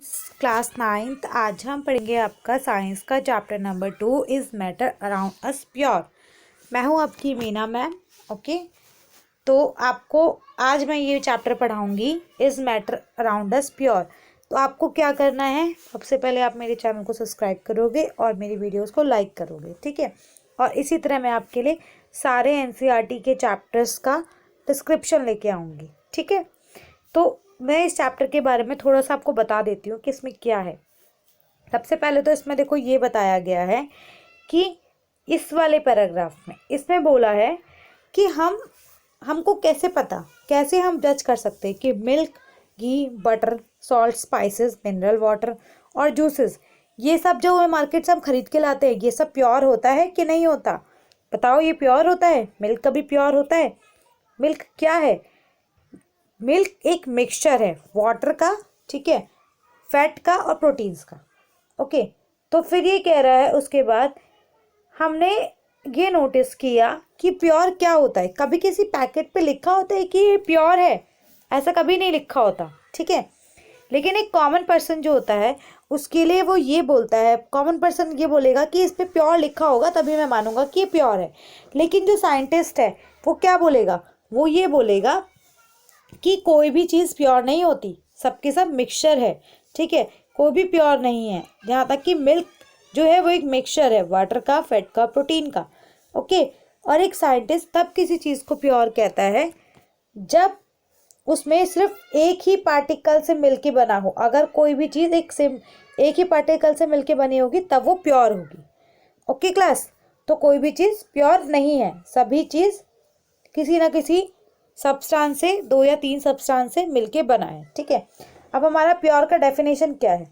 Students, class 9th। आज हम पढ़ेंगे आपका साइंस का chapter number 2 is matter around us pure. मैं हूँ आपकी मीना मैम। ओके, तो आपको आज मैं ये चैप्टर पढ़ाऊँगी is matter around us pure. तो आपको क्या करना है, सबसे पहले आप मेरे चैनल को सब्सक्राइब करोगे और मेरी वीडियोज़ को लाइक करोगे, ठीक है। और इसी तरह मैं आपके लिए सारे NCERT के चैप्टर्स का डिस्क्रिप्शन लेके आऊँगी, ठीक है। तो मैं इस चैप्टर के बारे में थोड़ा सा आपको बता देती हूँ कि इसमें क्या है। सबसे पहले तो इसमें देखो ये बताया गया है कि इस वाले पैराग्राफ में इसमें बोला है कि हमको कैसे हम जज कर सकते हैं कि milk, ghee, butter, salt, spices, mineral water और जूसेस, ये सब जो मार्केट से हम खरीद के लाते हैं, ये सब प्योर होता है कि नहीं होता। बताओ, ये प्योर होता है? मिल्क कभी प्योर होता है? मिल्क क्या है? मिल्क एक मिक्सचर है वाटर का, ठीक है, फैट का और प्रोटीन्स का। ओके, तो फिर ये कह रहा है, उसके बाद हमने ये नोटिस किया कि प्योर क्या होता है। कभी किसी पैकेट पे लिखा होता है कि ये प्योर है? ऐसा कभी नहीं लिखा होता, ठीक है। लेकिन एक कॉमन पर्सन जो होता है उसके लिए वो ये बोलता है, कॉमन पर्सन ये बोलेगा कि इस पे प्योर लिखा होगा तभी मैं मानूंगा कि ये प्योर है। लेकिन जो साइंटिस्ट है वो क्या बोलेगा? वो ये बोलेगा कि कोई भी चीज़ प्योर नहीं होती, सबके सब मिक्सचर है, ठीक है। कोई भी प्योर नहीं है, जहाँ तक कि मिल्क जो है वो एक मिक्सचर है वाटर का, फैट का, प्रोटीन का। ओके, और एक साइंटिस्ट तब किसी चीज़ को प्योर कहता है जब उसमें सिर्फ एक ही पार्टिकल से मिलके बना हो। अगर कोई भी चीज़ एक ही पार्टिकल से मिलके बनी होगी तब वो प्योर होगी। ओके क्लास, तो कोई भी चीज़ प्योर नहीं है, सभी चीज़ किसी ना किसी सब्सटेंस से, 2 या 3 सब्सटेंस से मिलके बना है, ठीक है। अब हमारा प्योर का डेफिनेशन क्या है?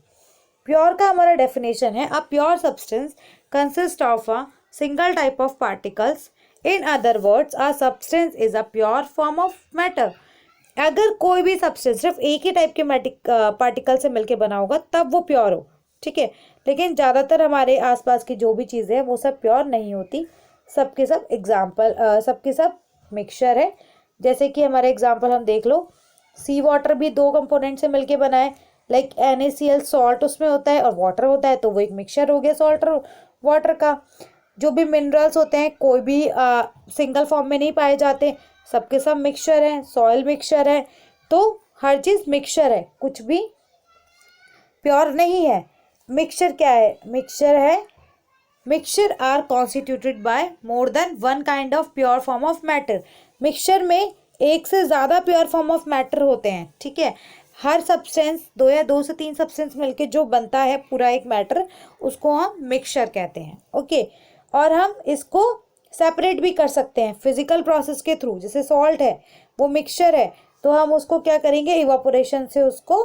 प्योर का हमारा डेफिनेशन है, a pure substance consist of a single type of particles. In other words, a substance is a pure form of matter. अगर कोई भी सब्सटेंस सिर्फ एक ही टाइप के पार्टिकल से मिलके बना होगा तब वो प्योर हो, ठीक है। लेकिन ज़्यादातर हमारे आसपास की जो भी चीज़ें हैं वो सब प्योर नहीं होती, सबके सब मिक्सचर है। जैसे कि हमारे एग्जाम्पल हम देख लो, सी वाटर भी 2 कंपोनेंट से मिलके बना है, लाइक NaCl सॉल्ट उसमें होता है और वाटर होता है, तो वो एक मिक्सचर हो गया सॉल्ट और वाटर का। जो भी मिनरल्स होते हैं कोई भी सिंगल फॉर्म में नहीं पाए जाते, सबके सब मिक्सचर है। सॉइल मिक्सचर है, तो हर चीज़ मिक्सचर है, कुछ भी प्योर नहीं है। मिक्सचर क्या है? Mixture are constituted by more than one kind of pure form of matter. Mixture में एक से ज़्यादा प्योर फॉर्म ऑफ मैटर होते हैं, ठीक है। हर सब्सटेंस 2 या 2 से 3 सब्सटेंस मिलके जो बनता है पूरा एक मैटर, उसको हम मिक्सचर कहते हैं। ओके, और हम इसको सेपरेट भी कर सकते हैं फिजिकल प्रोसेस के थ्रू। जैसे सॉल्ट है, वो मिक्सचर है, तो हम उसको क्या करेंगे, इवापोरेशन से उसको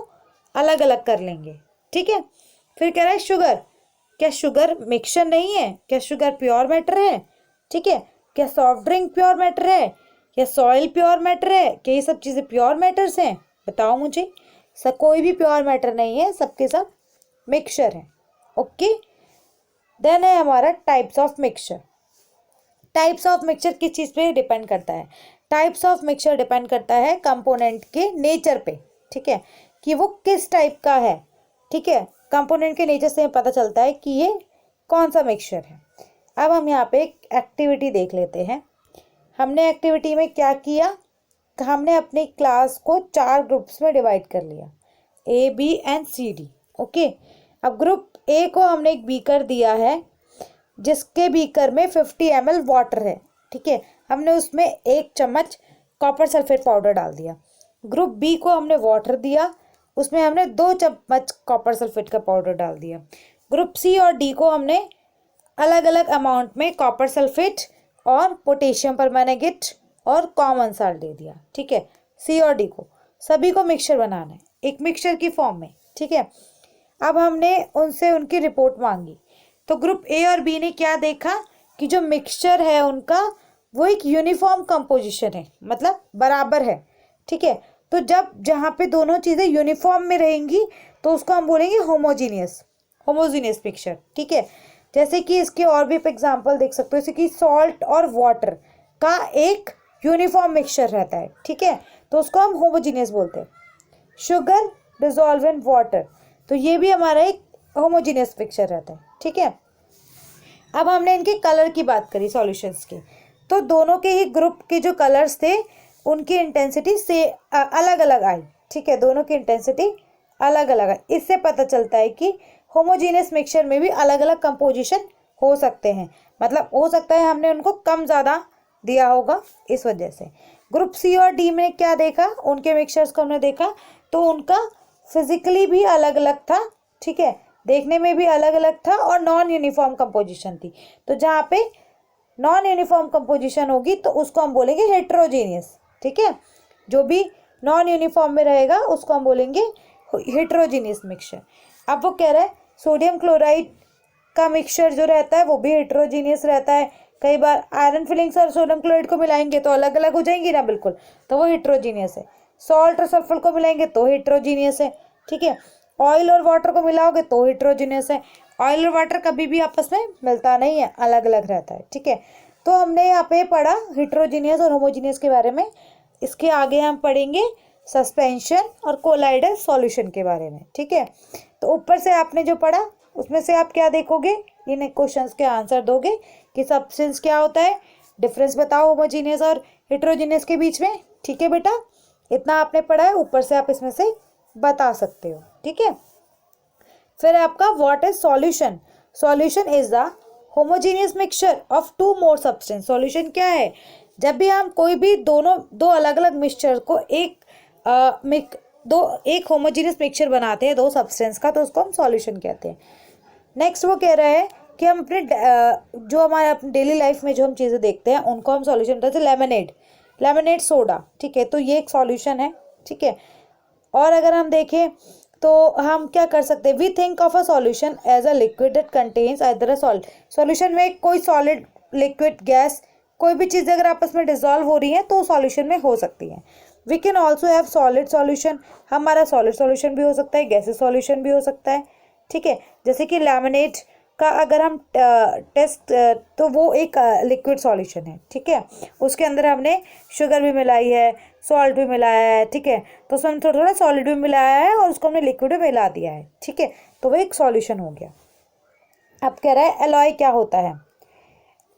अलग अलग कर लेंगे, ठीक है। फिर कह रहा है शुगर, क्या शुगर मिक्सचर नहीं है? क्या शुगर प्योर मैटर है? ठीक है। क्या सॉफ्ट ड्रिंक प्योर मैटर है? या सॉइल प्योर मैटर है? क्या ये सब चीज़ें प्योर मैटर्स हैं? बताओ मुझे। कोई भी प्योर मैटर नहीं है, सबके सब मिक्सचर है। ओके, देन है हमारा types of mixture. Types of mixture किस चीज़ पे डिपेंड करता है? टाइप्स ऑफ मिक्सचर डिपेंड करता है कंपोनेंट के नेचर पे, ठीक है, कि वो किस टाइप का है, ठीक है। कंपोनेंट के नेचर से पता चलता है कि ये कौन सा मिक्सचर है। अब हम यहाँ पे एक एक्टिविटी देख लेते हैं। हमने एक्टिविटी में क्या किया? हमने अपनी क्लास को 4 ग्रुप्स में डिवाइड कर लिया, A, B and C, D। Okay, अब ग्रुप A को हमने एक बीकर दिया है जिसके बीकर में 50 ml वाटर है, ठीक है। हमने उसमें 1 चम्मच कॉपर सल्फेट पाउडर डाल दिया। ग्रुप B को हमने वाटर दिया, उसमें हमने 2 चम्मच कॉपर सल्फेट का पाउडर डाल दिया। ग्रुप C और D को हमने अलग अलग अमाउंट में कॉपर सल्फेट और पोटेशियम परमैंगनेट और कॉमन साल्ट दे दिया, ठीक है। C और D को सभी को मिक्सचर बनाना है एक मिक्सचर की फॉर्म में, ठीक है। अब हमने उनसे उनकी रिपोर्ट मांगी, तो ग्रुप A और B ने क्या देखा कि जो मिक्सचर है उनका वो एक यूनिफॉर्म कंपोजिशन है, मतलब बराबर है, ठीक है। तो जब जहाँ पे दोनों चीज़ें यूनिफॉर्म में रहेंगी तो उसको हम बोलेंगे होमोजीनियस मिक्सचर, ठीक है। जैसे कि इसके और भी एग्जांपल देख सकते हो, जैसे कि सॉल्ट और वाटर का एक यूनिफॉर्म मिक्सचर रहता है, ठीक है, तो उसको हम होमोजीनियस बोलते हैं। शुगर डिजॉल्व इन वाटर, तो ये भी हमारा एक होमोजीनियस मिक्सचर रहता है, ठीक है। अब हमने इनके कलर की बात करी सॉल्यूशंस की, तो दोनों के ही ग्रुप के जो कलर्स थे उनकी इंटेंसिटी से अलग अलग आई, ठीक है, दोनों की इंटेंसिटी अलग अलग आई। इससे पता चलता है कि होमोजीनियस मिक्सचर में भी अलग अलग कंपोजिशन हो सकते हैं, मतलब हो सकता है हमने उनको कम ज़्यादा दिया होगा इस वजह से। ग्रुप सी और डी में क्या देखा, उनके मिक्सचर्स को हमने देखा तो उनका फिजिकली भी अलग अलग था, ठीक है, देखने में भी अलग अलग था और नॉन यूनिफॉर्म कंपोजिशन थी। तो जहाँ पे नॉन यूनिफॉर्म कंपोजिशन होगी तो उसको हम बोलेंगे हेट्रोजीनियस, ठीक है, जो भी नॉन यूनिफॉर्म में रहेगा उसको हम बोलेंगे हेट्रोजीनियस मिक्सचर। अब वो कह रहा है सोडियम क्लोराइड का मिक्सचर जो रहता है वो भी हेट्रोजीनियस रहता है। कई बार आयरन फिलिंग्स और सोडियम क्लोराइड को मिलाएंगे तो अलग अलग हो जाएंगी ना, बिल्कुल, तो वो हेट्रोजीनियस है। सॉल्ट और सल्फर को मिलाएंगे तो हेट्रोजीनियस है, ठीक है। ऑयल और वाटर को मिलाओगे तो हेट्रोजीनियस है। ऑयल और वाटर कभी भी आपस में मिलता नहीं है, अलग अलग रहता है, ठीक है। तो हमने यहाँ पे पढ़ा हेट्रोजीनियस और होमोजीनियस के बारे में। इसके आगे हम पढ़ेंगे सस्पेंशन और कोलाइडल सॉल्यूशन के बारे में, ठीक है। तो ऊपर से आपने जो पढ़ा उसमें से आप क्या देखोगे, इन क्वेश्चंस के आंसर दोगे कि सब्सटेंस क्या होता है, डिफरेंस बताओ होमोजीनियस और हेट्रोजीनियस के बीच में, ठीक है बेटा, इतना आपने पढ़ा है, ऊपर से आप इसमें से बता सकते हो, ठीक है। फिर आपका what is solution, solution is the homogeneous mixture of two more substance. Solution क्या है, जब भी हम कोई भी दो अलग अलग मिक्सचर को एक होमोजीनियस मिक्सचर बनाते हैं दो सब्सटेंस का, तो उसको हम सॉल्यूशन कहते हैं। नेक्स्ट वो कह रहा है कि हम अपने जो हमारे अपने डेली लाइफ में जो हम चीज़ें देखते हैं उनको हम सॉल्यूशन कहते हैं। लेमनेड सोडा, ठीक है, तो ये एक सॉल्यूशन है, ठीक है। और अगर हम देखें तो हम क्या कर सकते हैं, we think of a solution as a liquid that contains either a salt. Solution में कोई सॉलिड, लिक्विड, गैस, कोई भी चीज़ अगर आपस में डिसॉल्व हो रही है तो सॉल्यूशन में हो सकती है। We can also have solid solution, हमारा सॉलिड सॉल्यूशन भी हो सकता है, गैसेस सॉल्यूशन भी हो सकता है, ठीक है। जैसे कि लेमनेड का अगर हम टेस्ट तो वो एक लिक्विड सॉल्यूशन है, ठीक है, उसके अंदर हमने शुगर भी मिलाई है, सॉल्ट भी मिलाया है, ठीक है, तो उसमें थोड़ा थोड़ा सॉलिड भी मिलाया है और उसको हमने लिक्विड में मिला दिया है, ठीक है, तो वो एक सॉल्यूशन हो गया। अब कह रहा है एलॉय क्या होता है,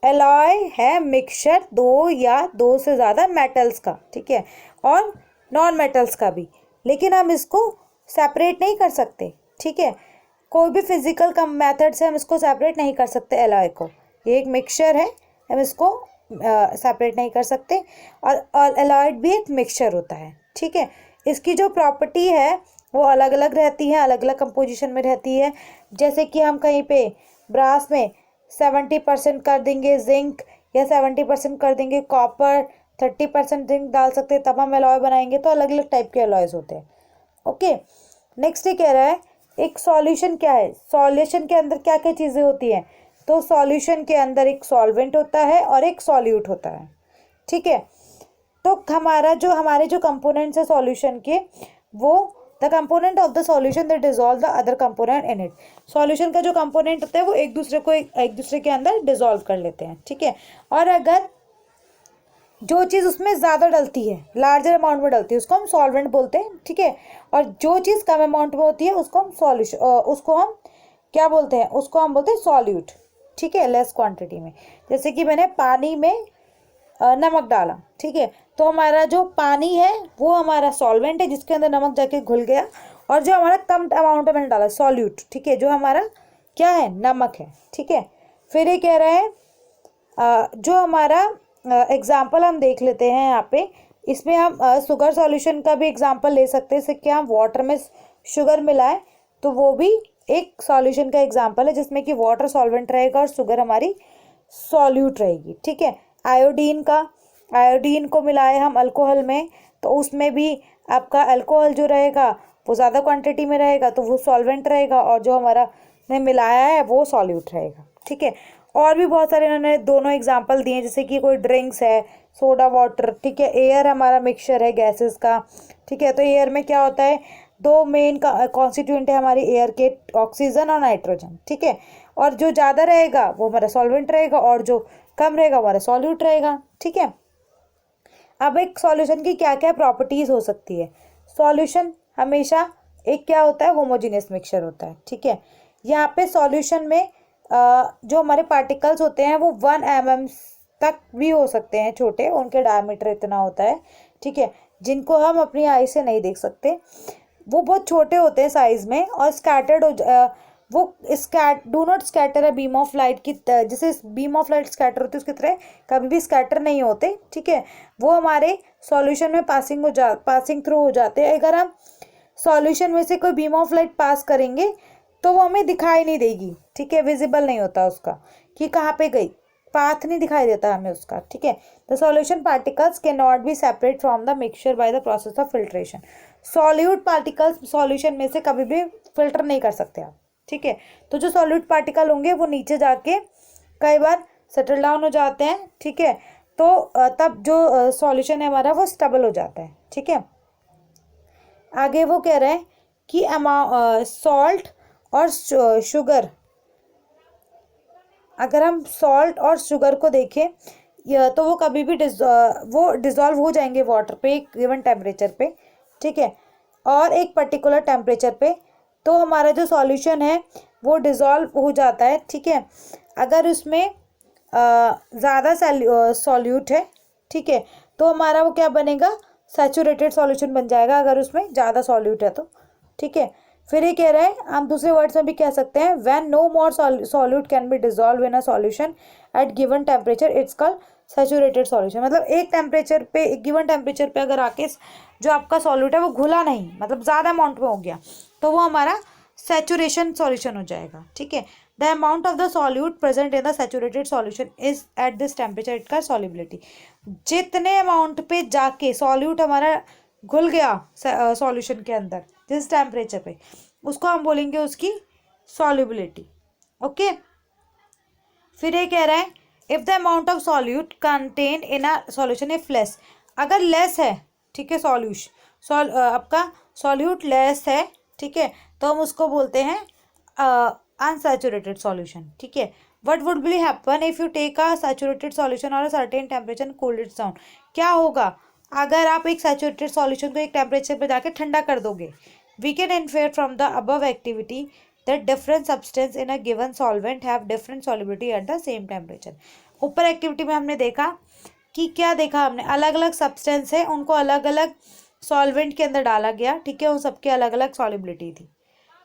एलॉय है मिक्सचर दो या दो से ज़्यादा मेटल्स का, ठीक है, और नॉन मेटल्स का भी, लेकिन हम इसको सेपरेट नहीं कर सकते, ठीक है, कोई भी फिजिकल कम मेथड से हम इसको सेपरेट नहीं कर सकते एलॉय को। ये एक मिक्सचर है, हम इसको सेपरेट नहीं कर सकते, और एलॉयड भी एक मिक्सचर होता है, ठीक है। इसकी जो प्रॉपर्टी है वो अलग अलग रहती है, अलग अलग कंपोजिशन में रहती है। जैसे कि हम कहीं पे ब्रास में 70% कर देंगे जिंक, या 70% कर देंगे कॉपर, 30% जिंक डाल सकते हैं, तब हम एलॉय बनाएंगे, तो अलग अलग टाइप के एलॉयज होते हैं, ओके। नेक्स्ट ये कह रहा है एक सॉल्यूशन क्या है, सॉल्यूशन के अंदर क्या क्या चीज़ें होती हैं, तो सॉल्यूशन के अंदर एक सॉल्वेंट होता है और एक सॉल्यूट होता है, ठीक है। तो हमारे जो कंपोनेंट्स है सॉल्यूशन के, वो the component of the solution that dissolve the other component in it. Solution का जो कंपोनेंट होता है वो एक दूसरे के अंदर डिजॉल्व कर लेते हैं, ठीक है। और अगर जो चीज़ उसमें ज़्यादा डलती है, लार्जर अमाउंट में डलती है, उसको हम सॉल्वेंट बोलते हैं, ठीक है। और जो चीज़ कम अमाउंट में होती है उसको हम क्या बोलते हैं, उसको हम बोलते हैं सॉल्यूट, ठीक है, लेस क्वांटिटी में। जैसे कि मैंने पानी में नमक डाला, ठीक है, तो हमारा जो पानी है वो हमारा सॉल्वेंट है जिसके अंदर नमक जाके घुल गया, और जो हमारा कम अमाउंट में मैंने डाला सॉल्यूट, ठीक है, जो हमारा क्या है, नमक है, ठीक है। फिर ये कह रहा है जो हमारा एग्जाम्पल हम देख लेते हैं यहाँ पे, इसमें हम शुगर सॉल्यूशन का भी एग्जाम्पल ले सकते हैं। जैसे कि हम वाटर में शुगर मिलाएं तो वो भी एक सॉल्यूशन का एग्जाम्पल है, जिसमें कि वाटर सॉल्वेंट रहेगा और शुगर हमारी सॉल्यूट रहेगी, ठीक है। आयोडीन को मिलाए हम अल्कोहल में, तो उसमें भी आपका अल्कोहल जो रहेगा वो ज़्यादा क्वांटिटी में रहेगा, तो वो सॉल्वेंट रहेगा, और जो हमारा ने मिलाया है वो सॉल्यूट रहेगा, ठीक है। और भी बहुत सारे इन्होंने दोनों एग्जाम्पल दिए, जैसे कि कोई ड्रिंक्स है, सोडा वाटर, ठीक है। एयर हमारा मिक्सचर है गैसेस का, ठीक है, तो एयर में क्या होता है, दो मेन कॉन्स्टिट्यूएंट है हमारी एयर के, ऑक्सीजन और नाइट्रोजन, ठीक है। और जो ज़्यादा रहेगा वो हमारा सॉल्वेंट रहेगा, और जो कम रहेगा हमारा सॉल्यूट रहेगा, ठीक है। अब एक सॉल्यूशन की क्या क्या प्रॉपर्टीज़ हो सकती है, सॉल्यूशन हमेशा एक क्या होता है, होमोजीनियस मिक्सचर होता है। ठीक है, यहाँ पे सॉल्यूशन में जो हमारे पार्टिकल्स होते हैं वो 1 mm तक भी हो सकते हैं छोटे, उनके डायमीटर इतना होता है। ठीक है, जिनको हम अपनी आई से नहीं देख सकते, वो बहुत छोटे होते हैं साइज में और स्कैटर्ड वो do not scatter a beam of light की जैसे बीम ऑफ लाइट स्कैटर होती है उसकी तरह कभी भी स्कैटर नहीं होते। ठीक है, वो हमारे सॉल्यूशन में पासिंग थ्रू हो जाते हैं। अगर हम सॉल्यूशन में से कोई बीम ऑफ लाइट पास करेंगे तो वो हमें दिखाई नहीं देगी। ठीक है, विजिबल नहीं होता उसका कि कहाँ पे गई, पाथ नहीं दिखाई देता हमें उसका। ठीक है, the solution particles can not be separate from the mixture by the process of filtration. Solute particles solution में से कभी भी फिल्टर नहीं कर सकते आप। ठीक है, तो जो सॉल्यूट पार्टिकल होंगे वो नीचे जाके कई बार सेटल डाउन हो जाते हैं। ठीक है, तो तब जो सॉल्यूशन है हमारा वो स्टेबल हो जाता है। ठीक है, आगे वो कह रहे हैं कि सॉल्ट और शुगर, अगर हम सॉल्ट और शुगर को देखें तो वो कभी भी वो डिज़ोल्व हो जाएंगे वाटर पे एक गिवन टेम्परेचर पे। ठीक है, और एक पर्टिकुलर टेम्परेचर पे तो हमारा जो सॉल्यूशन है वो डिज़ोल्व हो जाता है। ठीक है, अगर उसमें ज़्यादा सॉल्यूट है, ठीक है, तो हमारा वो क्या बनेगा, सैचुरेटेड सॉल्यूशन बन जाएगा अगर उसमें ज़्यादा सॉल्यूट है तो। ठीक है, फिर ये कह रहे हैं, हम दूसरे वर्ड्स में भी कह सकते हैं, when no more solute can be dissolve in a solution at given temperature it's called saturated solution. मतलब एक टेम्परेचर पे, एक गिवन टेम्परेचर पे अगर आके जो आपका सॉल्यूट है वो घुला नहीं, मतलब ज़्यादा अमाउंट में हो गया, तो वो हमारा सैचुरेशन सॉल्यूशन हो जाएगा। ठीक है, the amount of the solute present in the saturated solution is at this temperature it का सॉल्युबिलिटी। जितने अमाउंट पे जाके सॉल्यूट हमारा घुल गया सॉल्यूशन के अंदर जिस टेम्परेचर पे, उसको हम बोलेंगे उसकी सॉल्युबिलिटी। ओके, फिर ये कह रहा है, if the amount of solute contain in a solution if less, अगर लेस है, ठीक है, आपका सॉल्यूट लेस है, ठीक है, तो हम उसको बोलते हैं अनसैचुरेटेड सॉल्यूशन। ठीक है, what would be happen if you take a saturated solution और a certain temperature cool it down. क्या होगा अगर आप एक सैचुरेटेड सॉल्यूशन को एक टेम्परेचर पे जाके ठंडा कर दोगे। We can infer from the above activity that different substance in a given solvent have different solubility at the same temperature. ऊपर एक्टिविटी में हमने देखा कि क्या देखा हमने, अलग अलग सब्सटेंस है, उनको अलग अलग सॉल्वेंट के अंदर डाला गया। ठीक है, उन सबकी अलग अलग सॉल्युबिलिटी थी।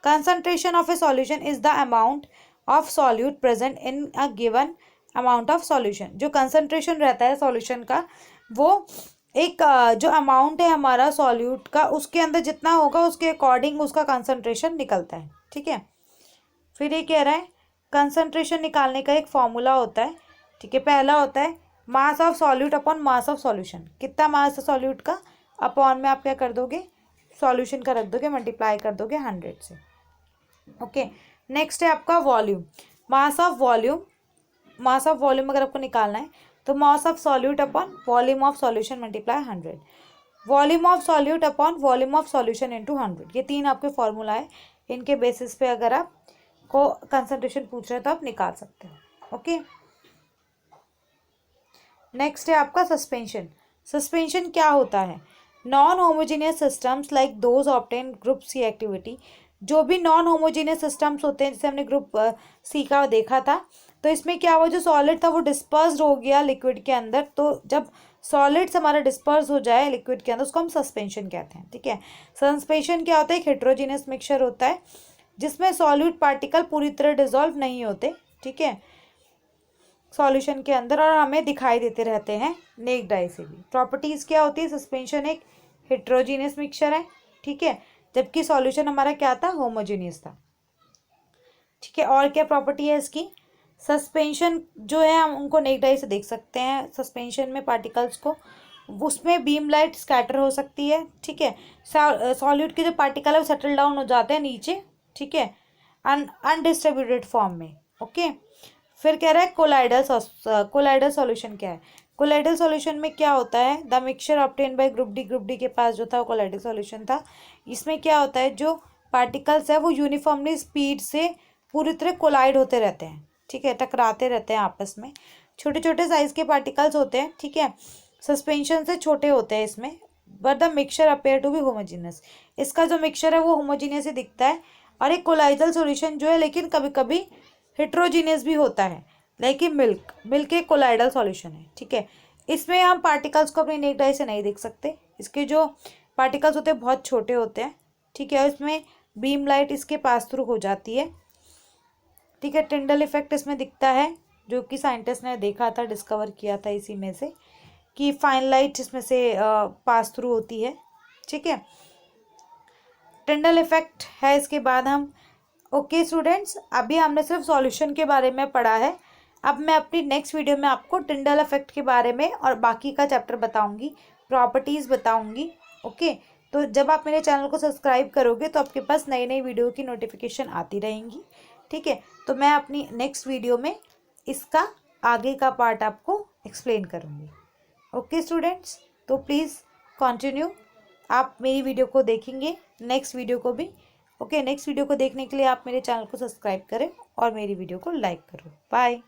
Concentration of A solution is the amount of solute present in a given amount of solution. जो कंसंट्रेशन रहता है सॉल्यूशन का, वो एक जो अमाउंट है हमारा सॉल्यूट का, उसके अंदर जितना होगा उसके अकॉर्डिंग उसका कंसंट्रेशन निकलता है। ठीक है, फिर ये कह रहा है, कंसंट्रेशन निकालने का एक फॉर्मूला होता है। ठीक है, पहला होता है mass of solute upon mass of solution. कितना मास है सॉल्यूट का, अपॉन में आप क्या कर दोगे, सॉल्यूशन का रख दोगे, मल्टीप्लाई कर दोगे 100 से। ओके, नेक्स्ट है आपका वॉल्यूम, मास ऑफ वॉल्यूम अगर आपको निकालना है तो mass of solute upon volume of solution multiply 100, volume of solute upon volume of solution into 100। ये तीन आपके फॉर्मूला है, इनके बेसिस पे अगर आप को कंसंट्रेशन पूछ रहे हैं तो आप निकाल सकते हो। ओके, नेक्स्ट है आपका सस्पेंशन। सस्पेंशन क्या होता है, non homogeneous systems like those obtain group C activity. जो भी नॉन होमोजीनियस सिस्टम्स होते हैं, जैसे हमने ग्रुप सी का देखा था, तो इसमें क्या हुआ, जो सॉलिड था वो डिस्पर्स्ड हो गया लिक्विड के अंदर। तो जब सॉलिड्स हमारा डिस्पर्स हो जाए लिक्विड के अंदर, उसको हम सस्पेंशन कहते हैं। ठीक है, सस्पेंशन क्या होता है, एक हेट्रोजीनियस मिक्सचर होता है जिसमें सॉल्यूट पार्टिकल पूरी तरह डिजॉल्व नहीं होते। ठीक है, सॉल्यूशन के अंदर, और हमें दिखाई देते रहते हैं नेक्ड आई से भी। प्रॉपर्टीज क्या होती है, सस्पेंशन एक हेट्रोजीनियस मिक्सचर है। ठीक है, जबकि सॉल्यूशन हमारा क्या था, होमोजीनियस था। ठीक है, और क्या प्रॉपर्टी है इसकी, सस्पेंशन जो है हम उनको नेक्ड आई से देख सकते हैं। सस्पेंशन में पार्टिकल्स को, उसमें बीम लाइट स्कैटर हो सकती है। ठीक है, सॉल्यूट के जो पार्टिकल है वो सेटल डाउन हो जाते हैं नीचे। ठीक है, अनडिस्ट्रीब्यूटेड फॉर्म में। ओके, फिर कह रहा है कोलाइडल सॉल्यूशन क्या है। कोलाइडल सॉल्यूशन में क्या होता है, the mixture obtain bye group D के पास जो था वो कोलाइडल सॉल्यूशन था। इसमें क्या होता है, जो पार्टिकल्स है वो यूनिफॉर्मली स्पीड से पूरी तरह कोलाइड होते रहते हैं। ठीक है, टकराते रहते हैं आपस में, छोटे छोटे साइज के पार्टिकल्स होते हैं। ठीक है, सस्पेंशन से छोटे होते हैं इसमें, but the mixture appear to be homogeneous. इसका जो मिक्सचर है वो होमोजीनियस ही दिखता है। और एक कोलाइडल सॉल्यूशन जो है लेकिन कभी कभी हेट्रोजीनियस भी होता है, लेकिन मिल्क एक कोलाइडल सॉल्यूशन है, ठीक है। इसमें हम पार्टिकल्स को अपनी नेक्ड आई से नहीं देख सकते, इसके जो पार्टिकल्स होते हैं बहुत छोटे होते हैं, ठीक है। इसमें बीम लाइट इसके पास थ्रू हो जाती है, ठीक है। टिंडल इफेक्ट इसमें दिखता है, जो कि साइंटिस्ट ने देखा था, डिस्कवर किया था इसी में से, कि फाइन लाइट इसमें से पास थ्रू होती है, ठीक है। टिंडल इफेक्ट है इसके बाद हम। ओके स्टूडेंट्स, अभी हमने सिर्फ सॉल्यूशन के बारे में पढ़ा है। अब मैं अपनी नेक्स्ट वीडियो में आपको टिंडल इफेक्ट के बारे में और बाकी का चैप्टर बताऊंगी, प्रॉपर्टीज़ बताऊंगी। ओके, तो जब आप मेरे चैनल को सब्सक्राइब करोगे तो आपके पास नई नई वीडियो की नोटिफिकेशन आती रहेंगी, ठीक है। तो मैं अपनी नेक्स्ट वीडियो में इसका आगे का पार्ट आपको एक्सप्लेन करूँगी। ओके स्टूडेंट्स, तो प्लीज़ कंटिन्यू, आप मेरी वीडियो को देखेंगे, नेक्स्ट वीडियो को भी। ओके, नेक्स्ट वीडियो को देखने के लिए आप मेरे चैनल को सब्सक्राइब करें और मेरी वीडियो को लाइक करो। बाय।